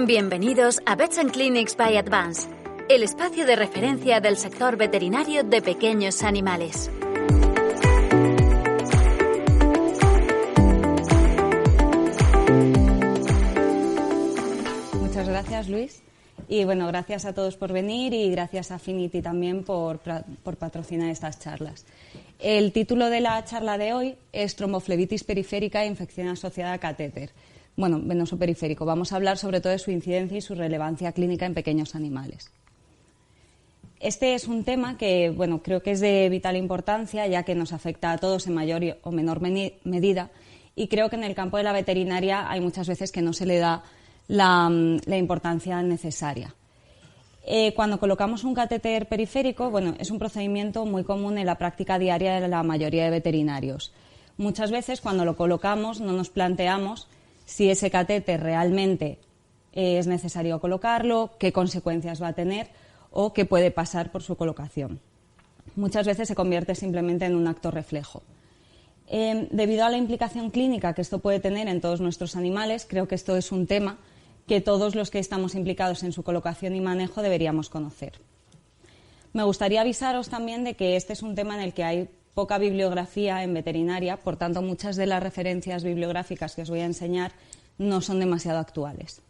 Bienvenidos a Vets and Clinics by Advance, el espacio de referencia del sector veterinario de pequeños animales. Muchas gracias, Luis. Y bueno, gracias a todos por venir y gracias a Affinity también por patrocinar estas charlas. El título de la charla de hoy es Tromboflebitis periférica e infección asociada a catéter. Bueno, venoso periférico. Vamos a hablar sobre todo de su incidencia y su relevancia clínica en pequeños animales. Este es un tema que, bueno, creo que es de vital importancia, ya que nos afecta a todos en mayor o menor medida, y creo que en el campo de la veterinaria hay muchas veces que no se le da la importancia necesaria. Cuando colocamos un catéter periférico, bueno, es un procedimiento muy común en la práctica diaria de la mayoría de veterinarios. Muchas veces cuando lo colocamos no nos planteamos si ese catéter realmente es necesario colocarlo, qué consecuencias va a tener o qué puede pasar por su colocación. Muchas veces se convierte simplemente en un acto reflejo. Debido a la implicación clínica que esto puede tener en todos nuestros animales, creo que esto es un tema que todos los que estamos implicados en su colocación y manejo deberíamos conocer. Me gustaría avisaros también de que este es un tema en el que hay poca bibliografía en veterinaria, por tanto muchas de las referencias bibliográficas que os voy a enseñar no son demasiado actuales.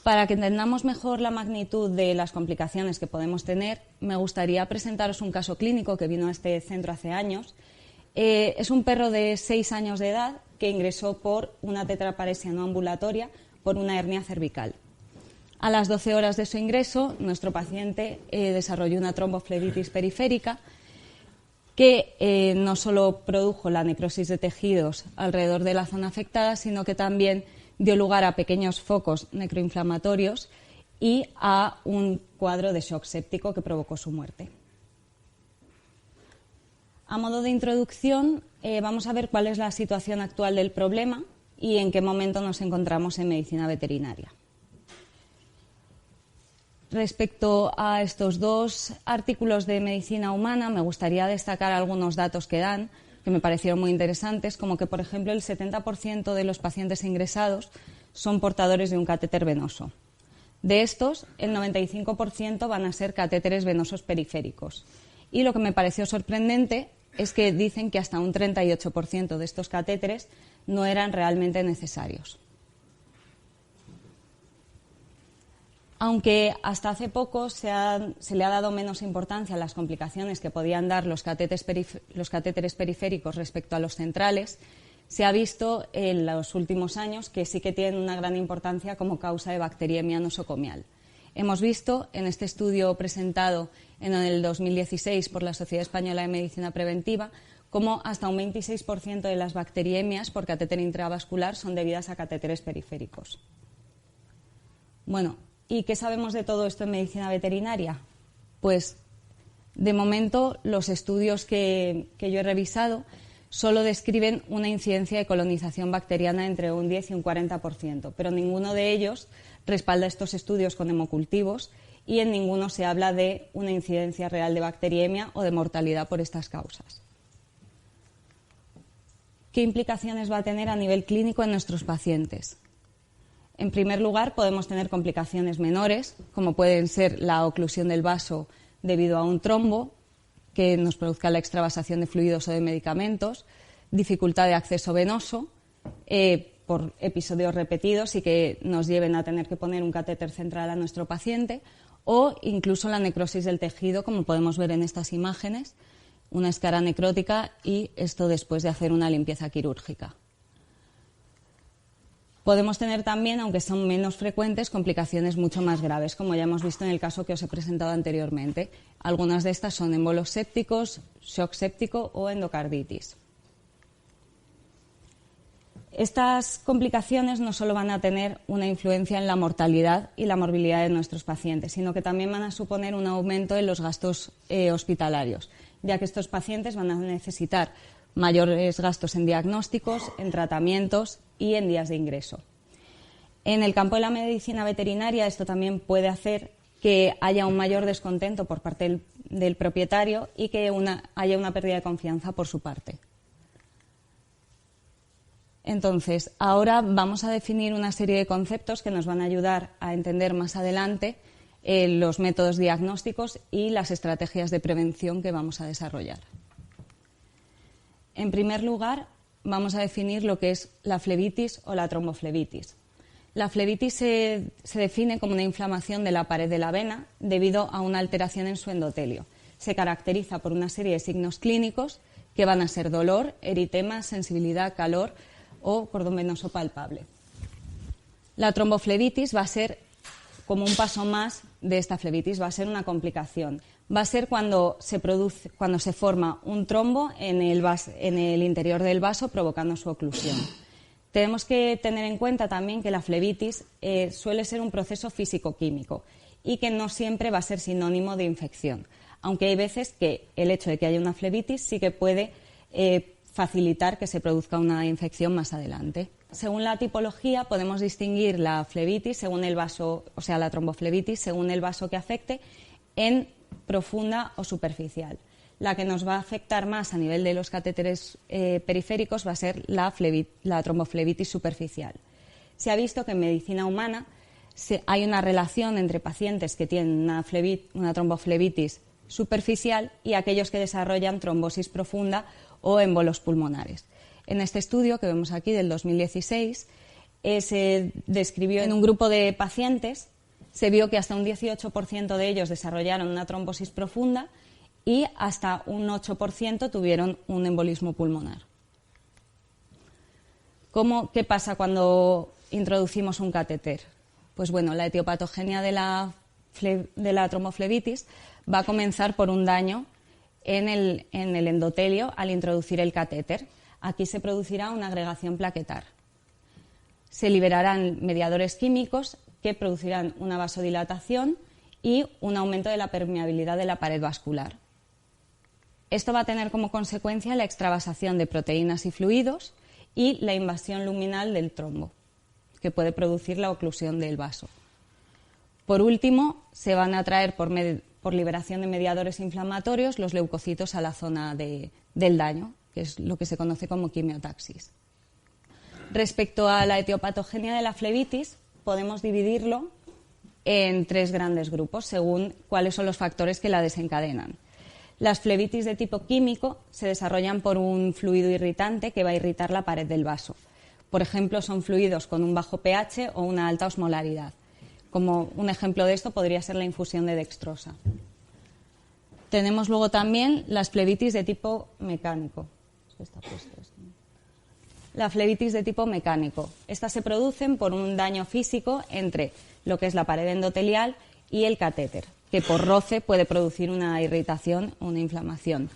Para que entendamos mejor la magnitud de las complicaciones que podemos tener, me gustaría presentaros un caso clínico que vino a este centro hace años. Es un perro de 6 años de edad que ingresó por una tetraparesia no ambulatoria por una hernia cervical. A las 12 horas de su ingreso, nuestro paciente desarrolló una tromboflebitis periférica que no solo produjo la necrosis de tejidos alrededor de la zona afectada, sino que también dio lugar a pequeños focos necroinflamatorios y a un cuadro de shock séptico que provocó su muerte. A modo de introducción, vamos a ver cuál es la situación actual del problema y en qué momento nos encontramos en medicina veterinaria. Respecto a estos dos artículos de medicina humana, me gustaría destacar algunos datos que dan, que me parecieron muy interesantes, como que, por ejemplo, el 70% de los pacientes ingresados son portadores de un catéter venoso. De estos, el 95% van a ser catéteres venosos periféricos. Y lo que me pareció sorprendente es que dicen que hasta un 38% de estos catéteres no eran realmente necesarios. Aunque hasta hace poco se le ha dado menos importancia a las complicaciones que podían dar los catéteres periféricos respecto a los centrales, se ha visto en los últimos años que sí que tienen una gran importancia como causa de bacteriemia nosocomial. Hemos visto en este estudio presentado en el 2016 por la Sociedad Española de Medicina Preventiva cómo hasta un 26% de las bacteriemias por catéter intravascular son debidas a catéteres periféricos. Bueno, ¿y qué sabemos de todo esto en medicina veterinaria? Pues, de momento, los estudios que yo he revisado solo describen una incidencia de colonización bacteriana entre un 10 y un 40%, pero ninguno de ellos respalda estos estudios con hemocultivos y en ninguno se habla de una incidencia real de bacteriemia o de mortalidad por estas causas. ¿Qué implicaciones va a tener a nivel clínico en nuestros pacientes? En primer lugar, podemos tener complicaciones menores, como pueden ser la oclusión del vaso debido a un trombo, que nos produzca la extravasación de fluidos o de medicamentos, dificultad de acceso venoso por episodios repetidos y que nos lleven a tener que poner un catéter central a nuestro paciente, o incluso la necrosis del tejido, como podemos ver en estas imágenes, una escara necrótica y esto después de hacer una limpieza quirúrgica. Podemos tener también, aunque son menos frecuentes, complicaciones mucho más graves, como ya hemos visto en el caso que os he presentado anteriormente. Algunas de estas son émbolos sépticos, shock séptico o endocarditis. Estas complicaciones no solo van a tener una influencia en la mortalidad y la morbilidad de nuestros pacientes, sino que también van a suponer un aumento en los gastos hospitalarios, ya que estos pacientes van a necesitar mayores gastos en diagnósticos, en tratamientos y en días de ingreso. En el campo de la medicina veterinaria esto también puede hacer que haya un mayor descontento por parte del propietario y que haya una pérdida de confianza por su parte. Entonces, ahora vamos a definir una serie de conceptos que nos van a ayudar a entender más adelante los métodos diagnósticos y las estrategias de prevención que vamos a desarrollar. En primer lugar, vamos a definir lo que es la flebitis o la tromboflebitis. La flebitis se define como una inflamación de la pared de la vena debido a una alteración en su endotelio. Se caracteriza por una serie de signos clínicos que van a ser dolor, eritema, sensibilidad, calor o cordón venoso palpable. La tromboflebitis va a ser como un paso más de esta flebitis, va a ser una complicación. Va a ser cuando se forma un trombo en el interior del vaso provocando su oclusión. Tenemos que tener en cuenta también que la flebitis suele ser un proceso físico-químico y que no siempre va a ser sinónimo de infección, aunque hay veces que el hecho de que haya una flebitis sí que puede facilitar que se produzca una infección más adelante. Según la tipología podemos distinguir la flebitis según el vaso, o sea, la tromboflebitis según el vaso que afecte en profunda o superficial. La que nos va a afectar más a nivel de los catéteres periféricos va a ser la tromboflebitis superficial. Se ha visto que en medicina humana hay una relación entre pacientes que tienen una tromboflebitis superficial y aquellos que desarrollan trombosis profunda o émbolos pulmonares. En este estudio que vemos aquí del 2016 se describió en un grupo de pacientes, se vio que hasta un 18% de ellos desarrollaron una trombosis profunda y hasta un 8% tuvieron un embolismo pulmonar. ¿Qué pasa cuando introducimos un catéter? Pues bueno, la etiopatogenia de la tromboflebitis va a comenzar por un daño en el endotelio al introducir el catéter. Aquí se producirá una agregación plaquetar. Se liberarán mediadores químicos que producirán una vasodilatación y un aumento de la permeabilidad de la pared vascular. Esto va a tener como consecuencia la extravasación de proteínas y fluidos y la invasión luminal del trombo, que puede producir la oclusión del vaso. Por último, se van a atraer por liberación de mediadores inflamatorios los leucocitos a la zona del daño, que es lo que se conoce como quimiotaxis. Respecto a la etiopatogenia de la flebitis, podemos dividirlo en tres grandes grupos según cuáles son los factores que la desencadenan. Las flebitis de tipo químico se desarrollan por un fluido irritante que va a irritar la pared del vaso. Por ejemplo, son fluidos con un bajo pH o una alta osmolaridad. Como un ejemplo de esto podría ser la infusión de dextrosa. Tenemos luego también las flebitis de tipo mecánico. La flebitis de tipo mecánico. Estas se producen por un daño físico entre lo que es la pared endotelial y el catéter, que por roce puede producir una irritación o una inflamación.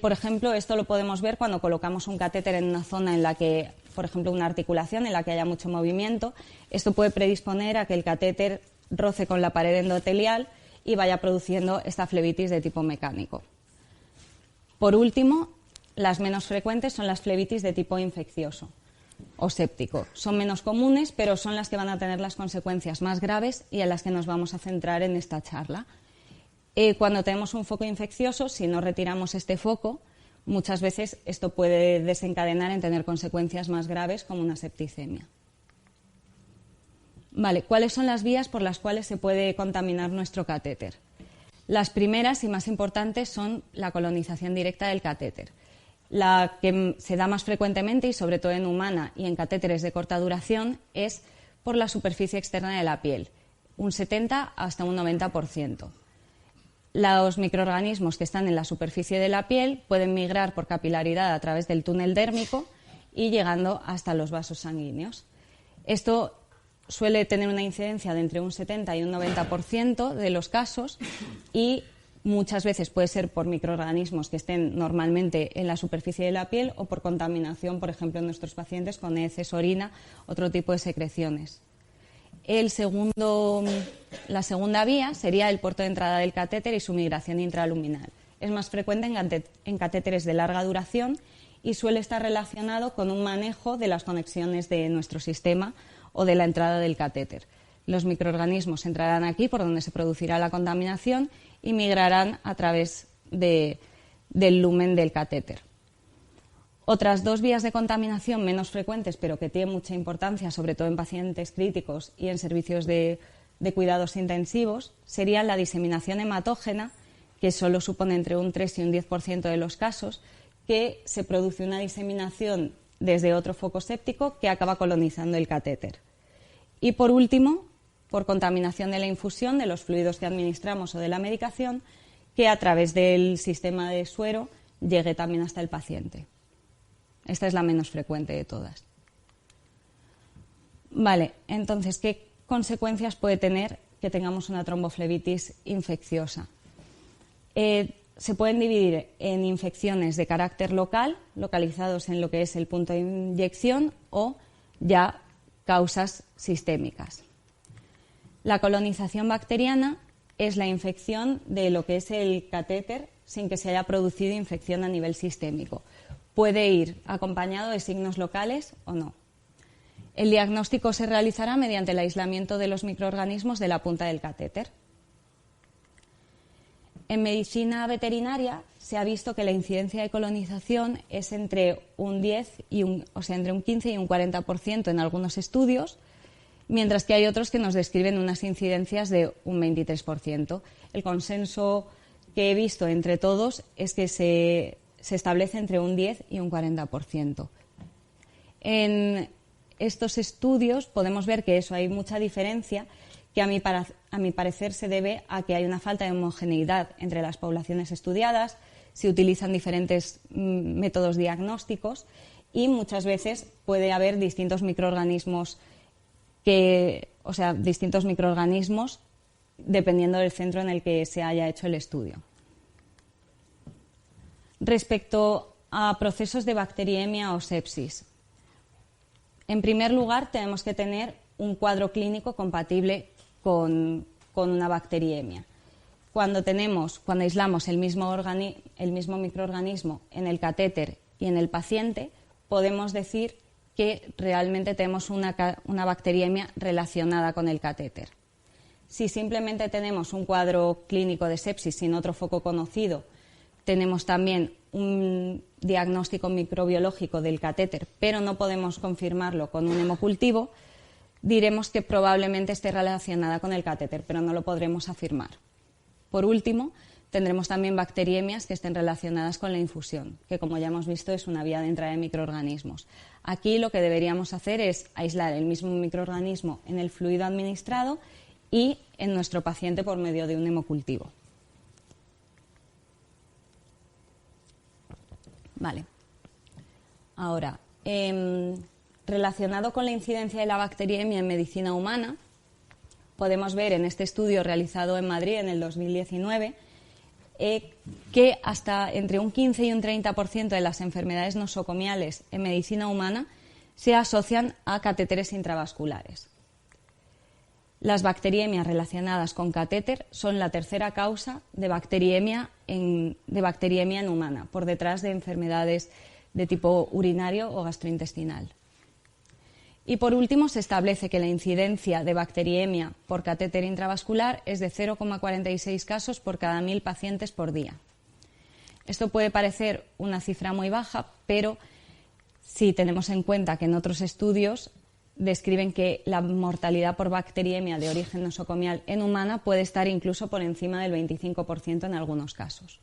Por ejemplo, esto lo podemos ver cuando colocamos un catéter en una zona en la que, por ejemplo, una articulación en la que haya mucho movimiento. Esto puede predisponer a que el catéter roce con la pared endotelial y vaya produciendo esta flebitis de tipo mecánico. Por último, las menos frecuentes son las flebitis de tipo infeccioso o séptico. Son menos comunes, pero son las que van a tener las consecuencias más graves y en las que nos vamos a centrar en esta charla. Cuando tenemos un foco infeccioso, si no retiramos este foco, muchas veces esto puede desencadenar en tener consecuencias más graves como una septicemia. Vale, ¿cuáles son las vías por las cuales se puede contaminar nuestro catéter? Las primeras y más importantes son la colonización directa del catéter. La que se da más frecuentemente, y sobre todo en humana y en catéteres de corta duración, es por la superficie externa de la piel, un 70 hasta un 90%. Los microorganismos que están en la superficie de la piel pueden migrar por capilaridad a través del túnel dérmico y llegando hasta los vasos sanguíneos. Esto suele tener una incidencia de entre un 70 y un 90% de los casos y muchas veces puede ser por microorganismos que estén normalmente en la superficie de la piel o por contaminación, por ejemplo, en nuestros pacientes con heces, orina, otro tipo de secreciones. La segunda vía sería el puerto de entrada del catéter y su migración intraluminal. Es más frecuente en catéteres de larga duración y suele estar relacionado con un manejo de las conexiones de nuestro sistema o de la entrada del catéter. Los microorganismos entrarán aquí por donde se producirá la contaminación y migrarán a través del lumen del catéter. Otras dos vías de contaminación menos frecuentes, pero que tienen mucha importancia, sobre todo en pacientes críticos y en servicios de cuidados intensivos, serían la diseminación hematógena, que solo supone entre un 3 y un 10% de los casos, que se produce una diseminación desde otro foco séptico que acaba colonizando el catéter. Y por último, por contaminación de la infusión, de los fluidos que administramos o de la medicación, que a través del sistema de suero llegue también hasta el paciente. Esta es la menos frecuente de todas. Vale, entonces, ¿qué consecuencias puede tener que tengamos una tromboflebitis infecciosa? Se pueden dividir en infecciones de carácter local, localizados en lo que es el punto de inyección, o ya causas sistémicas. La colonización bacteriana es la infección de lo que es el catéter sin que se haya producido infección a nivel sistémico. Puede ir acompañado de signos locales o no. El diagnóstico se realizará mediante el aislamiento de los microorganismos de la punta del catéter. En medicina veterinaria se ha visto que la incidencia de colonización es entre un 10 y entre un 15 y un 40% en algunos estudios, mientras que hay otros que nos describen unas incidencias de un 23%. El consenso que he visto entre todos es que se establece entre un 10 y un 40%. En estos estudios podemos ver que hay mucha diferencia, que a mi parecer se debe a que hay una falta de homogeneidad entre las poblaciones estudiadas, se utilizan diferentes métodos diagnósticos y muchas veces puede haber distintos microorganismos dependiendo del centro en el que se haya hecho el estudio. Respecto a procesos de bacteriemia o sepsis, en primer lugar tenemos que tener un cuadro clínico compatible con una bacteriemia. Cuando aislamos el mismo microorganismo en el catéter y en el paciente, podemos decir que realmente tenemos una bacteriemia relacionada con el catéter. Si simplemente tenemos un cuadro clínico de sepsis sin otro foco conocido, tenemos también un diagnóstico microbiológico del catéter, pero no podemos confirmarlo con un hemocultivo, diremos que probablemente esté relacionada con el catéter, pero no lo podremos afirmar. Por último, tendremos también bacteriemias que estén relacionadas con la infusión, que como ya hemos visto es una vía de entrada de microorganismos. Aquí lo que deberíamos hacer es aislar el mismo microorganismo en el fluido administrado y en nuestro paciente por medio de un hemocultivo. Vale. Ahora, relacionado con la incidencia de la bacteriemia en medicina humana, podemos ver en este estudio realizado en Madrid en el 2019 que hasta entre un 15 y un 30% de las enfermedades nosocomiales en medicina humana se asocian a catéteres intravasculares. Las bacteriemias relacionadas con catéter son la tercera causa de bacteriemia en humana, por detrás de enfermedades de tipo urinario o gastrointestinal. Y por último, se establece que la incidencia de bacteriemia por catéter intravascular es de 0,46 casos por cada 1.000 pacientes por día. Esto puede parecer una cifra muy baja, pero si tenemos en cuenta que en otros estudios describen que la mortalidad por bacteriemia de origen nosocomial en humana puede estar incluso por encima del 25% en algunos casos.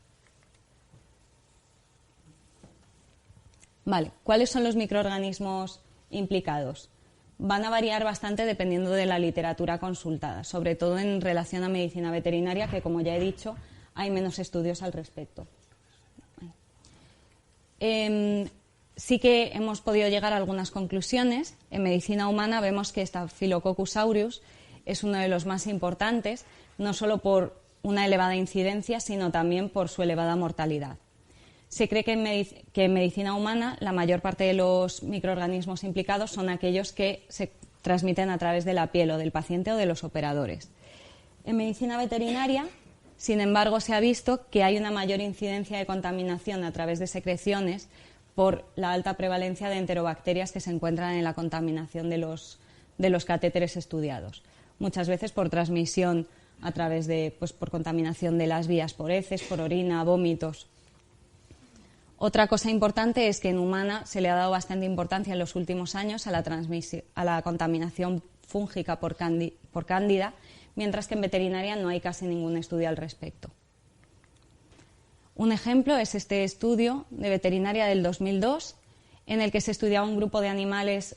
Vale, ¿cuáles son los microorganismos implicados? Van a variar bastante dependiendo de la literatura consultada, sobre todo en relación a medicina veterinaria, que como ya he dicho, hay menos estudios al respecto. Sí que hemos podido llegar a algunas conclusiones. En medicina humana vemos que Staphylococcus aureus es uno de los más importantes, no solo por una elevada incidencia, sino también por su elevada mortalidad. Se cree que en medicina humana la mayor parte de los microorganismos implicados son aquellos que se transmiten a través de la piel o del paciente o de los operadores. En medicina veterinaria, sin embargo, se ha visto que hay una mayor incidencia de contaminación a través de secreciones por la alta prevalencia de enterobacterias que se encuentran en la contaminación de los catéteres estudiados. Muchas veces por transmisión a través de, por contaminación de las vías por heces, por orina, vómitos. Otra cosa importante es que en humana se le ha dado bastante importancia en los últimos años a la contaminación fúngica por cándida, mientras que en veterinaria no hay casi ningún estudio al respecto. Un ejemplo es este estudio de veterinaria del 2002, en el que se estudiaba un grupo de animales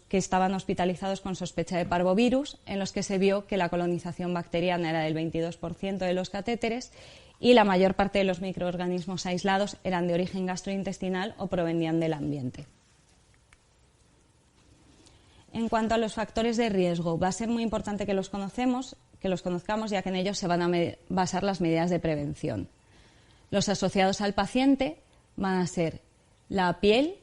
que estaban hospitalizados con sospecha de parvovirus, en los que se vio que la colonización bacteriana era del 22% de los catéteres y la mayor parte de los microorganismos aislados eran de origen gastrointestinal o provenían del ambiente. En cuanto a los factores de riesgo, va a ser muy importante que los conozcamos, ya que en ellos se van a basar las medidas de prevención. Los asociados al paciente van a ser la piel,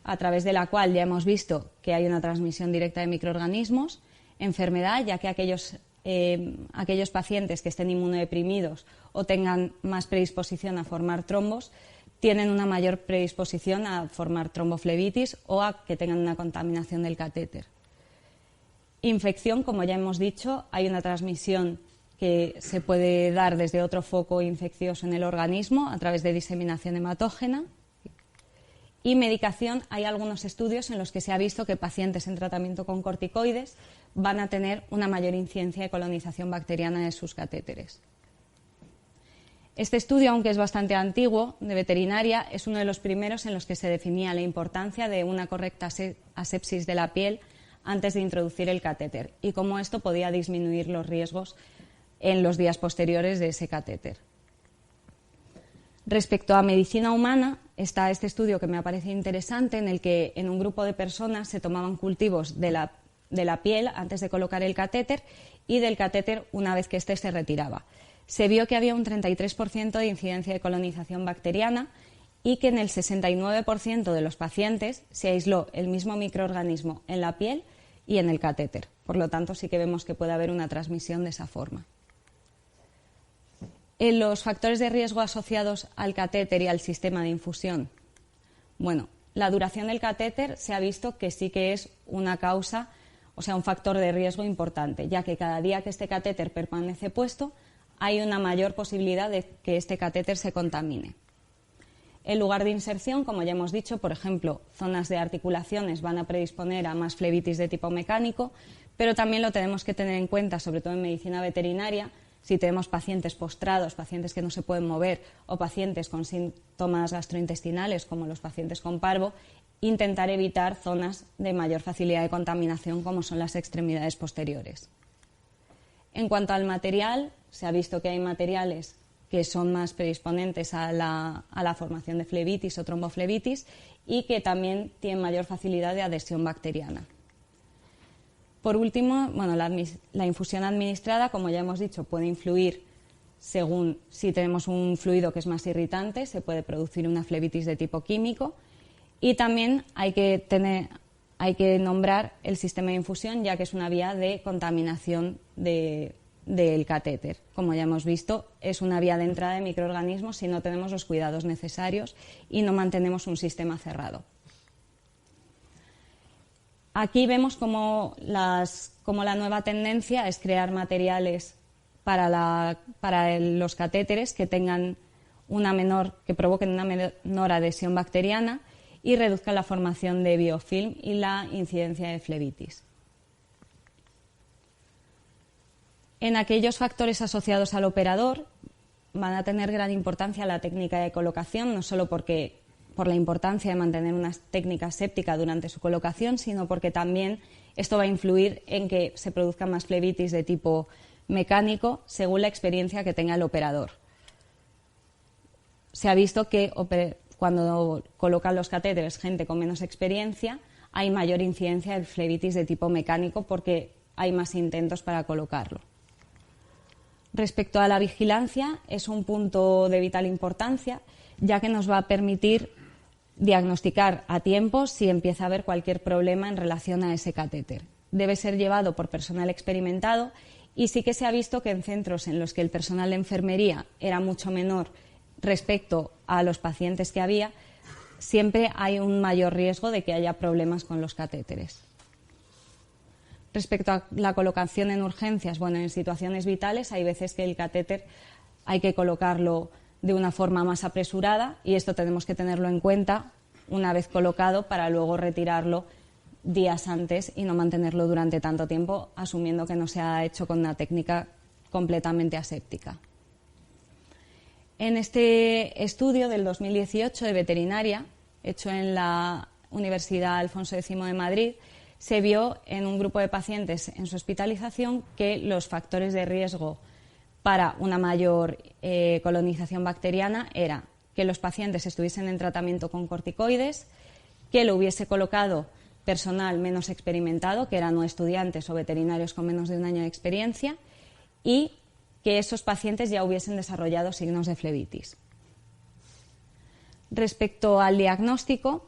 a través de la cual ya hemos visto que hay una transmisión directa de microorganismos, enfermedad, ya que aquellos pacientes que estén inmunodeprimidos o tengan más predisposición a formar trombos tienen una mayor predisposición a formar tromboflebitis o a que tengan una contaminación del catéter. Infección, como ya hemos dicho, hay una transmisión que se puede dar desde otro foco infeccioso en el organismo a través de diseminación hematógena. Y medicación, hay algunos estudios en los que se ha visto que pacientes en tratamiento con corticoides van a tener una mayor incidencia de colonización bacteriana de sus catéteres. Este estudio, aunque es bastante antiguo, de veterinaria, es uno de los primeros en los que se definía la importancia de una correcta asepsis de la piel antes de introducir el catéter y cómo esto podía disminuir los riesgos en los días posteriores de ese catéter. Respecto a medicina humana, está este estudio que me parece interesante, en el que en un grupo de personas se tomaban cultivos de la piel antes de colocar el catéter y del catéter una vez que éste se retiraba. Se vio que había un 33% de incidencia de colonización bacteriana y que en el 69% de los pacientes se aisló el mismo microorganismo en la piel y en el catéter. Por lo tanto, sí que vemos que puede haber una transmisión de esa forma. En los factores de riesgo asociados al catéter y al sistema de infusión. Bueno, la duración del catéter se ha visto que sí que es una causa, o sea, un factor de riesgo importante, ya que cada día que este catéter permanece puesto hay una mayor posibilidad de que este catéter se contamine. El lugar de inserción, como ya hemos dicho, por ejemplo, zonas de articulaciones van a predisponer a más flebitis de tipo mecánico, pero también lo tenemos que tener en cuenta, sobre todo en medicina veterinaria, si tenemos pacientes postrados, pacientes que no se pueden mover o pacientes con síntomas gastrointestinales como los pacientes con parvo, intentar evitar zonas de mayor facilidad de contaminación como son las extremidades posteriores. En cuanto al material, se ha visto que hay materiales que son más predisponentes a la formación de flebitis o tromboflebitis y que también tienen mayor facilidad de adhesión bacteriana. Por último, bueno, la infusión administrada, como ya hemos dicho, puede influir según si tenemos un fluido que es más irritante, se puede producir una flebitis de tipo químico y también hay que nombrar el sistema de infusión, ya que es una vía de contaminación del catéter. Como ya hemos visto, es una vía de entrada de microorganismos si no tenemos los cuidados necesarios y no mantenemos un sistema cerrado. Aquí vemos cómo la nueva tendencia es crear materiales para los catéteres que provoquen una menor adhesión bacteriana y reduzcan la formación de biofilm y la incidencia de flebitis. En aquellos factores asociados al operador van a tener gran importancia la técnica de colocación, no solo por la importancia de mantener una técnica séptica durante su colocación, sino porque también esto va a influir en que se produzca más flebitis de tipo mecánico según la experiencia que tenga el operador. Se ha visto que cuando colocan los catéteres gente con menos experiencia hay mayor incidencia de flebitis de tipo mecánico porque hay más intentos para colocarlo. Respecto a la vigilancia, es un punto de vital importancia, ya que nos va a permitir diagnosticar a tiempo si empieza a haber cualquier problema en relación a ese catéter. Debe ser llevado por personal experimentado y sí que se ha visto que en centros en los que el personal de enfermería era mucho menor respecto a los pacientes que había, siempre hay un mayor riesgo de que haya problemas con los catéteres. Respecto a la colocación en urgencias, bueno, en situaciones vitales hay veces que el catéter hay que colocarlo de una forma más apresurada y esto tenemos que tenerlo en cuenta una vez colocado para luego retirarlo días antes y no mantenerlo durante tanto tiempo, asumiendo que no se ha hecho con una técnica completamente aséptica. En este estudio del 2018 de veterinaria, hecho en la Universidad Alfonso X de Madrid, se vio en un grupo de pacientes en su hospitalización que los factores de riesgo para una mayor colonización bacteriana era que los pacientes estuviesen en tratamiento con corticoides, que lo hubiese colocado personal menos experimentado, que eran no estudiantes o veterinarios con menos de un año de experiencia, y que esos pacientes ya hubiesen desarrollado signos de flebitis. Respecto al diagnóstico,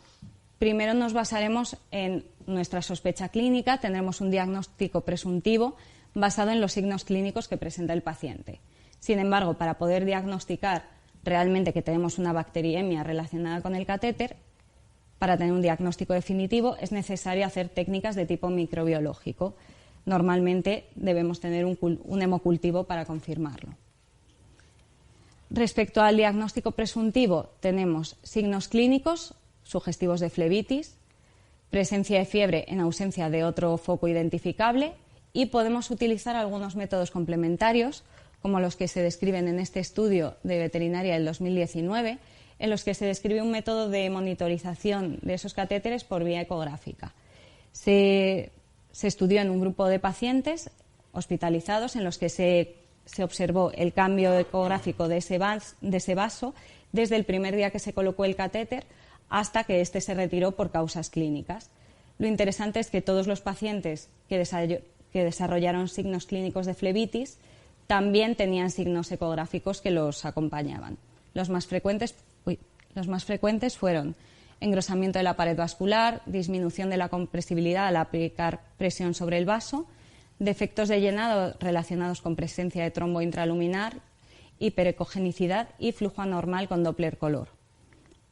primero nos basaremos en nuestra sospecha clínica, tendremos un diagnóstico presuntivo basado en los signos clínicos que presenta el paciente. Sin embargo, para poder diagnosticar realmente que tenemos una bacteriemia relacionada con el catéter, para tener un diagnóstico definitivo es necesario hacer técnicas de tipo microbiológico. Normalmente debemos tener un hemocultivo para confirmarlo. Respecto al diagnóstico presuntivo, tenemos signos clínicos sugestivos de flebitis, presencia de fiebre en ausencia de otro foco identificable y podemos utilizar algunos métodos complementarios, como los que se describen en este estudio de veterinaria del 2019, en los que se describe un método de monitorización de esos catéteres por vía ecográfica. Se estudió en un grupo de pacientes hospitalizados en los que se observó el cambio ecográfico de ese vaso desde el primer día que se colocó el catéter hasta que éste se retiró por causas clínicas. Lo interesante es que todos los pacientes que desarrollaron signos clínicos de flebitis también tenían signos ecográficos que los acompañaban. Los más frecuentes fueron engrosamiento de la pared vascular, disminución de la compresibilidad al aplicar presión sobre el vaso, defectos de llenado relacionados con presencia de trombo intraluminar, hiperecogenicidad y flujo anormal con Doppler color.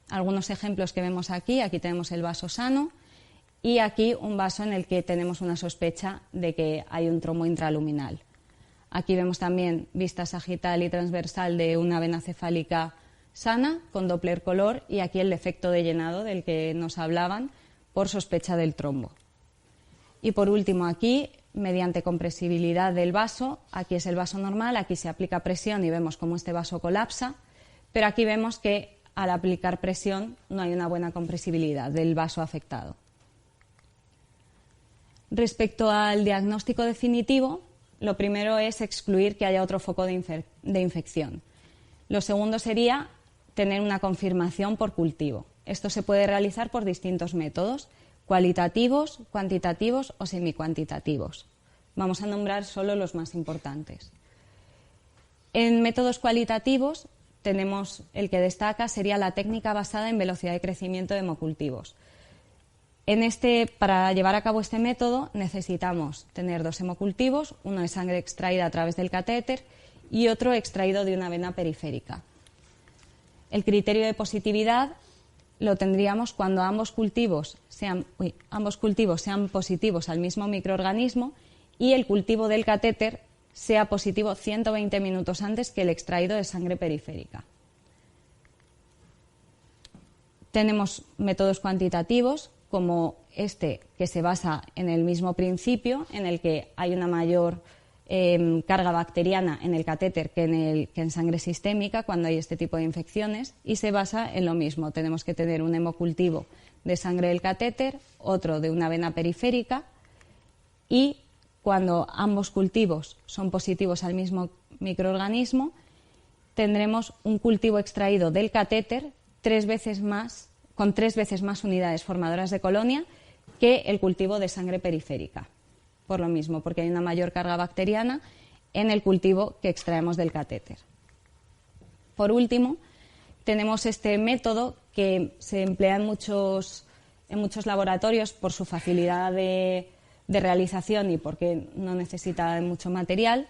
Algunos ejemplos que vemos aquí tenemos el vaso sano y aquí un vaso en el que tenemos una sospecha de que hay un trombo intraluminal. Aquí vemos también vista sagital y transversal de una vena cefálica sana con Doppler color y aquí el defecto de llenado del que nos hablaban por sospecha del trombo. Y por último aquí, mediante compresibilidad del vaso, aquí es el vaso normal, aquí se aplica presión y vemos cómo este vaso colapsa, pero aquí vemos que al aplicar presión no hay una buena compresibilidad del vaso afectado. Respecto al diagnóstico definitivo, lo primero es excluir que haya otro foco de infección. Lo segundo sería tener una confirmación por cultivo. Esto se puede realizar por distintos métodos, cualitativos, cuantitativos o semicuantitativos. Vamos a nombrar solo los más importantes. En métodos cualitativos tenemos el que destaca sería la técnica basada en velocidad de crecimiento de hemocultivos. Para llevar a cabo este método necesitamos tener dos hemocultivos, uno de sangre extraída a través del catéter y otro extraído de una vena periférica. El criterio de positividad lo tendríamos cuando ambos cultivos sean positivos al mismo microorganismo y el cultivo del catéter sea positivo 120 minutos antes que el extraído de sangre periférica. Tenemos métodos cuantitativos como este, que se basa en el mismo principio, en el que hay una mayor carga bacteriana en el catéter que en sangre sistémica cuando hay este tipo de infecciones, y se basa en lo mismo. Tenemos que tener un hemocultivo de sangre del catéter, otro de una vena periférica, y cuando ambos cultivos son positivos al mismo microorganismo, tendremos un cultivo extraído del catéter con 3 veces más unidades formadoras de colonia que el cultivo de sangre periférica. Por lo mismo, porque hay una mayor carga bacteriana en el cultivo que extraemos del catéter. Por último, tenemos este método que se emplea en muchos laboratorios por su facilidad de realización y porque no necesita mucho material.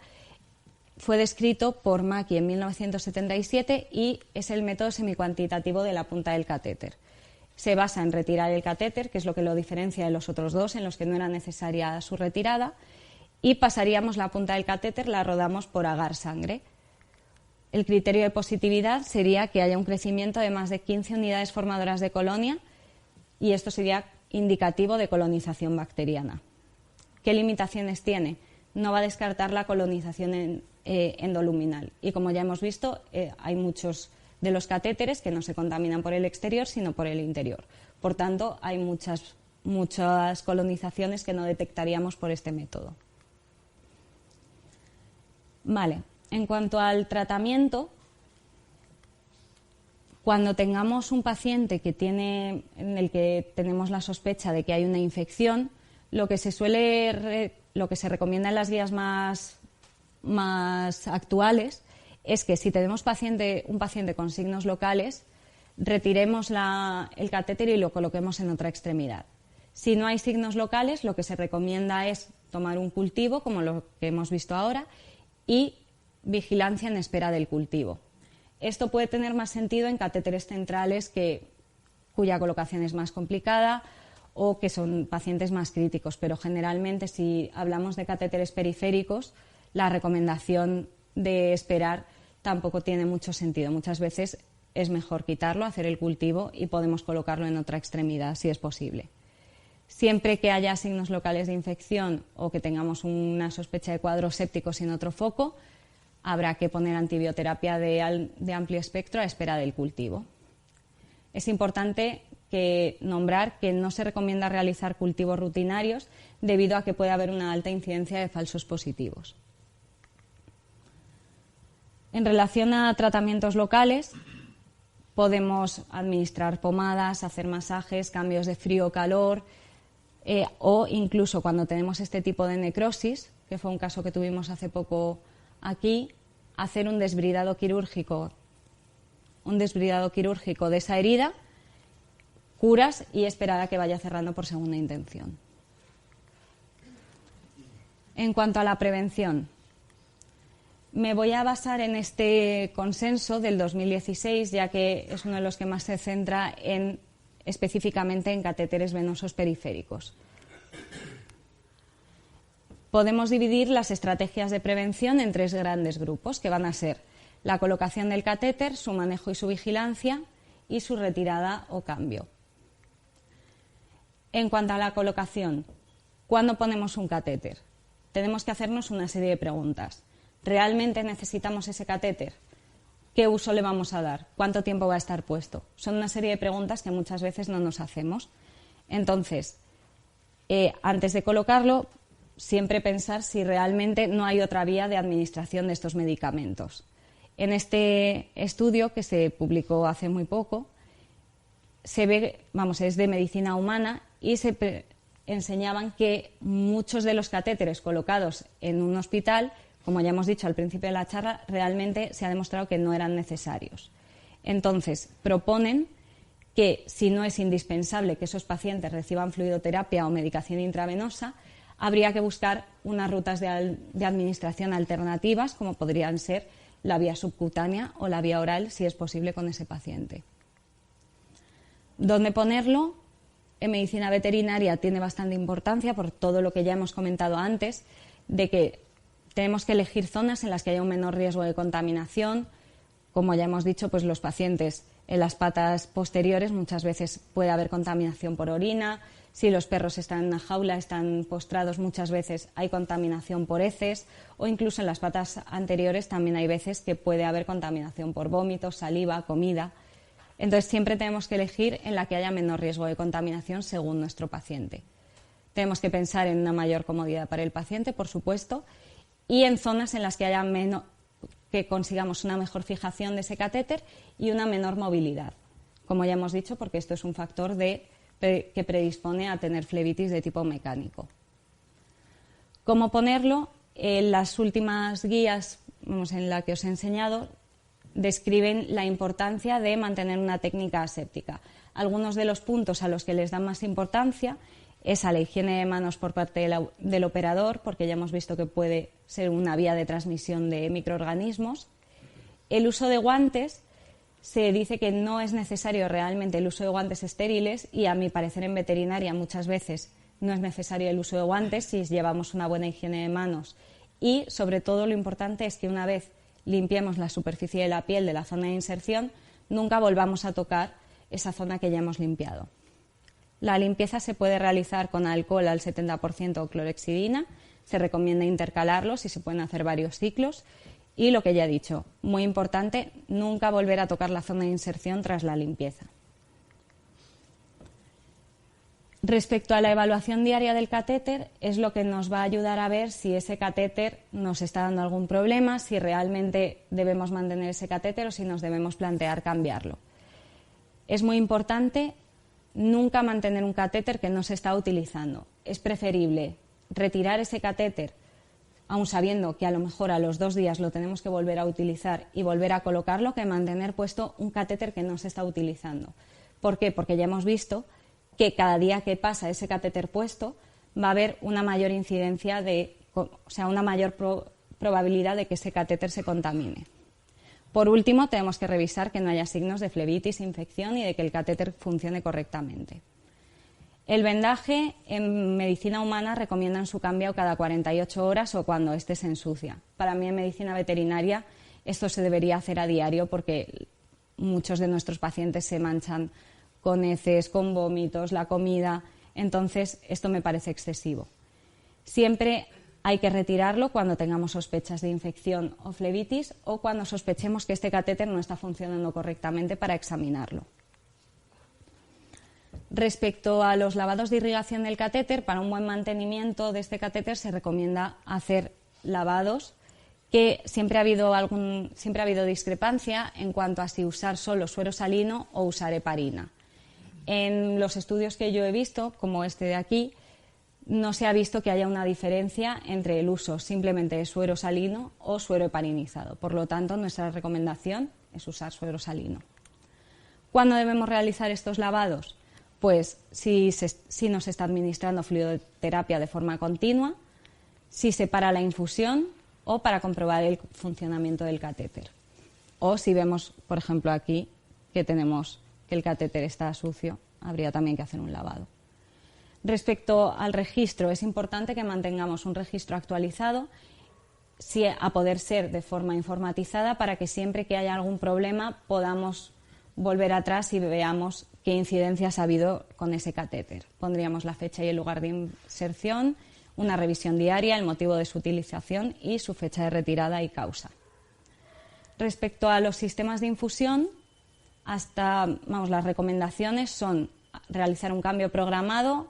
Fue descrito por Macchi en 1977 y es el método semicuantitativo de la punta del catéter. Se basa en retirar el catéter, que es lo que lo diferencia de los otros dos, en los que no era necesaria su retirada, y pasaríamos la punta del catéter, la rodamos por agar sangre. El criterio de positividad sería que haya un crecimiento de más de 15 unidades formadoras de colonia y esto sería indicativo de colonización bacteriana. ¿Qué limitaciones tiene? No va a descartar la colonización endoluminal y, como ya hemos visto, hay muchos de los catéteres que no se contaminan por el exterior sino por el interior. Por tanto, hay muchas colonizaciones que no detectaríamos por este método. Vale. En cuanto al tratamiento, cuando tengamos un paciente en el que tenemos la sospecha de que hay una infección, lo que se recomienda en las guías más actuales es que si tenemos un paciente con signos locales, retiremos el catéter y lo coloquemos en otra extremidad. Si no hay signos locales, lo que se recomienda es tomar un cultivo, como lo que hemos visto ahora, y vigilancia en espera del cultivo. Esto puede tener más sentido en catéteres centrales cuya colocación es más complicada o que son pacientes más críticos, pero generalmente si hablamos de catéteres periféricos, la recomendación de esperar tampoco tiene mucho sentido. Muchas veces es mejor quitarlo, hacer el cultivo y podemos colocarlo en otra extremidad si es posible. Siempre que haya signos locales de infección o que tengamos una sospecha de cuadros sépticos en otro foco, habrá que poner antibioterapia de amplio espectro a espera del cultivo. Es importante nombrar que no se recomienda realizar cultivos rutinarios debido a que puede haber una alta incidencia de falsos positivos. En relación a tratamientos locales, podemos administrar pomadas, hacer masajes, cambios de frío-calor o incluso cuando tenemos este tipo de necrosis, que fue un caso que tuvimos hace poco aquí, hacer un desbridado quirúrgico de esa herida, curas y esperar a que vaya cerrando por segunda intención. En cuanto a la prevención, me voy a basar en este consenso del 2016, ya que es uno de los que más se centra específicamente en catéteres venosos periféricos. Podemos dividir las estrategias de prevención en 3 grandes grupos, que van a ser la colocación del catéter, su manejo y su vigilancia, y su retirada o cambio. En cuanto a la colocación, ¿cuándo ponemos un catéter? Tenemos que hacernos una serie de preguntas. ¿Realmente necesitamos ese catéter? ¿Qué uso le vamos a dar? ¿Cuánto tiempo va a estar puesto? Son una serie de preguntas que muchas veces no nos hacemos. Entonces, antes de colocarlo, siempre pensar si realmente no hay otra vía de administración de estos medicamentos. En este estudio, que se publicó hace muy poco, se ve, es de medicina humana y se enseñaban que muchos de los catéteres colocados en un hospital, como ya hemos dicho al principio de la charla, realmente se ha demostrado que no eran necesarios. Entonces, proponen que si no es indispensable que esos pacientes reciban fluidoterapia o medicación intravenosa, habría que buscar unas rutas de administración alternativas, como podrían ser la vía subcutánea o la vía oral, si es posible con ese paciente. ¿Dónde ponerlo? En medicina veterinaria tiene bastante importancia por todo lo que ya hemos comentado antes, de que tenemos que elegir zonas en las que haya un menor riesgo de contaminación. Como ya hemos dicho, pues los pacientes en las patas posteriores muchas veces puede haber contaminación por orina. Si los perros están en una jaula, están postrados, muchas veces hay contaminación por heces, o incluso en las patas anteriores también hay veces que puede haber contaminación por vómitos, saliva, comida. Entonces siempre tenemos que elegir en la que haya menor riesgo de contaminación según nuestro paciente. Tenemos que pensar en una mayor comodidad para el paciente, por supuesto, y en zonas en las que haya que consigamos una mejor fijación de ese catéter y una menor movilidad. Como ya hemos dicho, porque esto es un factor que predispone a tener flebitis de tipo mecánico. ¿Cómo ponerlo? Las últimas guías en las que os he enseñado describen la importancia de mantener una técnica aséptica. Algunos de los puntos a los que les dan más importancia es a la higiene de manos por parte del operador, porque ya hemos visto que puede ser una vía de transmisión de microorganismos. El uso de guantes. Se dice que no es necesario realmente el uso de guantes estériles y, a mi parecer, en veterinaria muchas veces no es necesario el uso de guantes si llevamos una buena higiene de manos. Y, sobre todo, lo importante es que una vez limpiemos la superficie de la piel de la zona de inserción, nunca volvamos a tocar esa zona que ya hemos limpiado. La limpieza se puede realizar con alcohol al 70% o clorhexidina. Se recomienda intercalarlos y se pueden hacer varios ciclos. Y lo que ya he dicho, muy importante, nunca volver a tocar la zona de inserción tras la limpieza. Respecto a la evaluación diaria del catéter, es lo que nos va a ayudar a ver si ese catéter nos está dando algún problema, si realmente debemos mantener ese catéter o si nos debemos plantear cambiarlo. Es muy importante nunca mantener un catéter que no se está utilizando. Es preferible retirar ese catéter, aun sabiendo que a lo mejor a los 2 días lo tenemos que volver a utilizar y volver a colocarlo, que mantener puesto un catéter que no se está utilizando. ¿Por qué? Porque ya hemos visto que cada día que pasa ese catéter puesto va a haber una mayor incidencia una mayor probabilidad de que ese catéter se contamine. Por último, tenemos que revisar que no haya signos de flebitis, infección y de que el catéter funcione correctamente. El vendaje en medicina humana recomiendan su cambio cada 48 horas o cuando éste se ensucia. Para mí en medicina veterinaria esto se debería hacer a diario porque muchos de nuestros pacientes se manchan con heces, con vómitos, la comida, entonces esto me parece excesivo. Siempre hay que retirarlo cuando tengamos sospechas de infección o flebitis o cuando sospechemos que este catéter no está funcionando correctamente para examinarlo. Respecto a los lavados de irrigación del catéter, para un buen mantenimiento de este catéter se recomienda hacer lavados que siempre ha habido discrepancia en cuanto a si usar solo suero salino o usar heparina. En los estudios que yo he visto, como este de aquí, no se ha visto que haya una diferencia entre el uso simplemente de suero salino o suero heparinizado. Por lo tanto, nuestra recomendación es usar suero salino. ¿Cuándo debemos realizar estos lavados? Pues si nos está administrando fluidoterapia de forma continua, si se para la infusión o para comprobar el funcionamiento del catéter. O si vemos, por ejemplo, aquí que tenemos que el catéter está sucio, habría también que hacer un lavado. Respecto al registro, es importante que mantengamos un registro actualizado, a poder ser de forma informatizada, para que siempre que haya algún problema podamos volver atrás y veamos qué incidencias ha habido con ese catéter. Pondríamos la fecha y el lugar de inserción, una revisión diaria, el motivo de su utilización y su fecha de retirada y causa. Respecto a los sistemas de infusión, las recomendaciones son realizar un cambio programado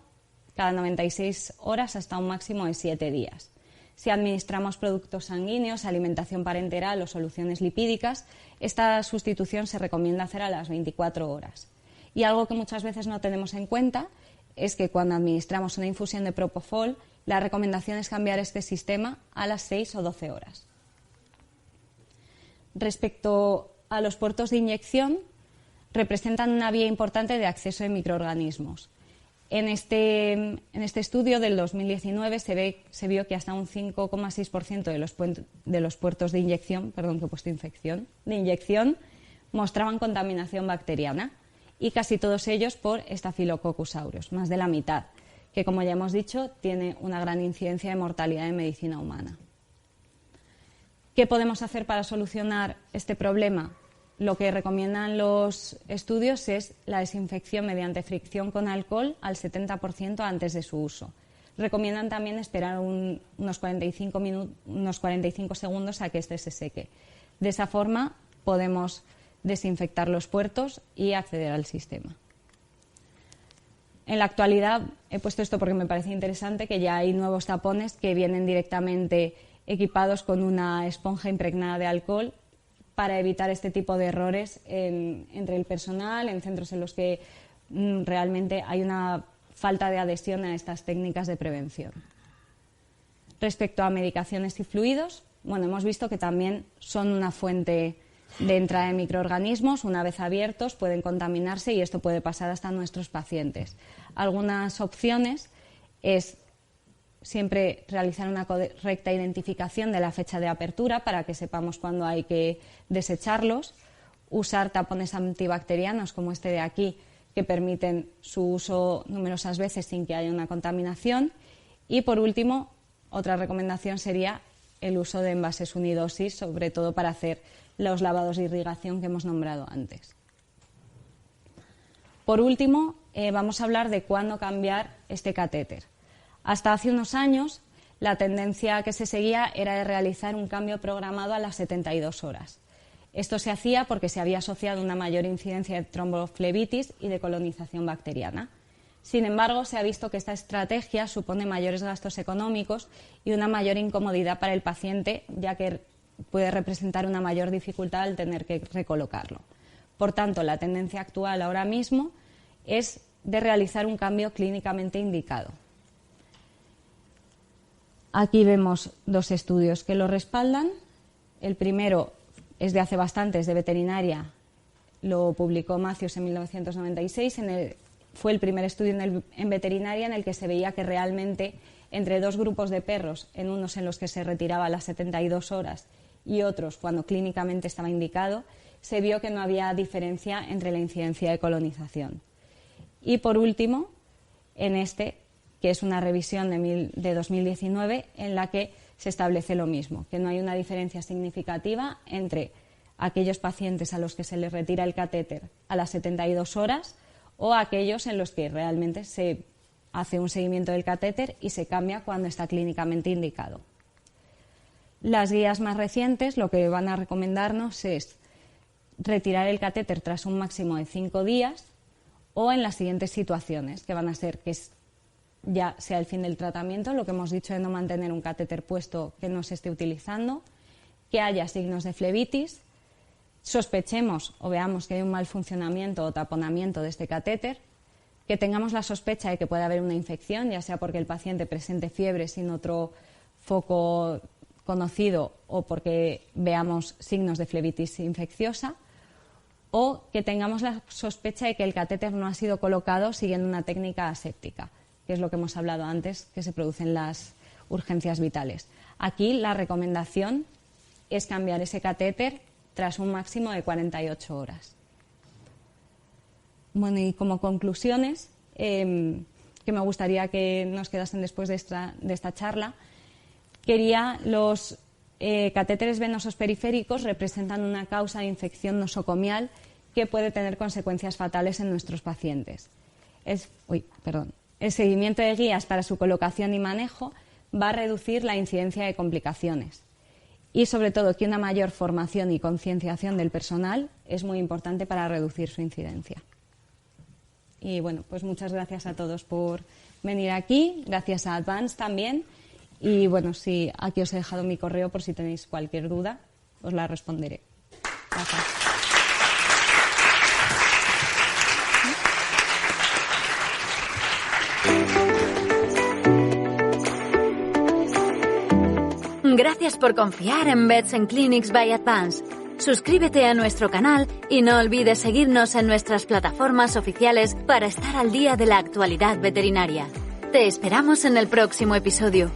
cada 96 horas hasta un máximo de 7 días. Si administramos productos sanguíneos, alimentación parenteral o soluciones lipídicas, esta sustitución se recomienda hacer a las 24 horas. Y algo que muchas veces no tenemos en cuenta es que cuando administramos una infusión de propofol, la recomendación es cambiar este sistema a las 6 o 12 horas. Respecto a los puertos de inyección, representan una vía importante de acceso de microorganismos. En este estudio del 2019 se vio que hasta un 5,6% de los puertos de inyección, de inyección, mostraban contaminación bacteriana y casi todos ellos por Staphylococcus aureus, más de la mitad, que como ya hemos dicho tiene una gran incidencia de mortalidad en medicina humana. ¿Qué podemos hacer para solucionar este problema? Lo que recomiendan los estudios es la desinfección mediante fricción con alcohol al 70% antes de su uso. Recomiendan también esperar unos 45 segundos a que este se seque. De esa forma podemos desinfectar los puertos y acceder al sistema. En la actualidad he puesto esto porque me parece interesante, que ya hay nuevos tapones que vienen directamente equipados con una esponja impregnada de alcohol para evitar este tipo de errores entre el personal, en centros en los que realmente hay una falta de adhesión a estas técnicas de prevención. Respecto a medicaciones y fluidos, hemos visto que también son una fuente de entrada de microorganismos. Una vez abiertos pueden contaminarse y esto puede pasar hasta nuestros pacientes. Algunas opciones es siempre realizar una correcta identificación de la fecha de apertura para que sepamos cuándo hay que desecharlos, usar tapones antibacterianos como este de aquí, que permiten su uso numerosas veces sin que haya una contaminación, y por último, otra recomendación sería el uso de envases unidosis, sobre todo para hacer los lavados de irrigación que hemos nombrado antes. Por último, vamos a hablar de cuándo cambiar este catéter. Hasta hace unos años, la tendencia que se seguía era de realizar un cambio programado a las 72 horas. Esto se hacía porque se había asociado una mayor incidencia de tromboflebitis y de colonización bacteriana. Sin embargo, se ha visto que esta estrategia supone mayores gastos económicos y una mayor incomodidad para el paciente, ya que puede representar una mayor dificultad al tener que recolocarlo. Por tanto, la tendencia actual ahora mismo es de realizar un cambio clínicamente indicado. Aquí vemos dos estudios que lo respaldan. El primero es de hace bastante, es de veterinaria, lo publicó Matthews en 1996, fue el primer estudio en veterinaria en el que se veía que realmente entre dos grupos de perros, en unos en los que se retiraba a las 72 horas y otros cuando clínicamente estaba indicado, se vio que no había diferencia entre la incidencia de colonización. Y por último, en este, que es una revisión de 2019, en la que se establece lo mismo, que no hay una diferencia significativa entre aquellos pacientes a los que se les retira el catéter a las 72 horas o aquellos en los que realmente se hace un seguimiento del catéter y se cambia cuando está clínicamente indicado. Las guías más recientes lo que van a recomendarnos es retirar el catéter tras un máximo de 5 días o en las siguientes situaciones, que van a ser que ya sea el fin del tratamiento, lo que hemos dicho de no mantener un catéter puesto que no se esté utilizando, que haya signos de flebitis, sospechemos o veamos que hay un mal funcionamiento o taponamiento de este catéter, que tengamos la sospecha de que puede haber una infección, ya sea porque el paciente presente fiebre sin otro foco conocido o porque veamos signos de flebitis infecciosa, o que tengamos la sospecha de que el catéter no ha sido colocado siguiendo una técnica aséptica, que es lo que hemos hablado antes, que se producen las urgencias vitales. Aquí la recomendación es cambiar ese catéter tras un máximo de 48 horas. Bueno, y como conclusiones, que me gustaría que nos quedasen después de esta charla, los catéteres venosos periféricos representan una causa de infección nosocomial que puede tener consecuencias fatales en nuestros pacientes. El seguimiento de guías para su colocación y manejo va a reducir la incidencia de complicaciones. Y, sobre todo, que una mayor formación y concienciación del personal es muy importante para reducir su incidencia. Y, bueno, pues muchas gracias a todos por venir aquí. Gracias a Advance también. Y, bueno, aquí os he dejado mi correo por si tenéis cualquier duda, os la responderé. Gracias. Gracias por confiar en Vets and Clinics by Advance. Suscríbete a nuestro canal y no olvides seguirnos en nuestras plataformas oficiales para estar al día de la actualidad veterinaria. Te esperamos en el próximo episodio.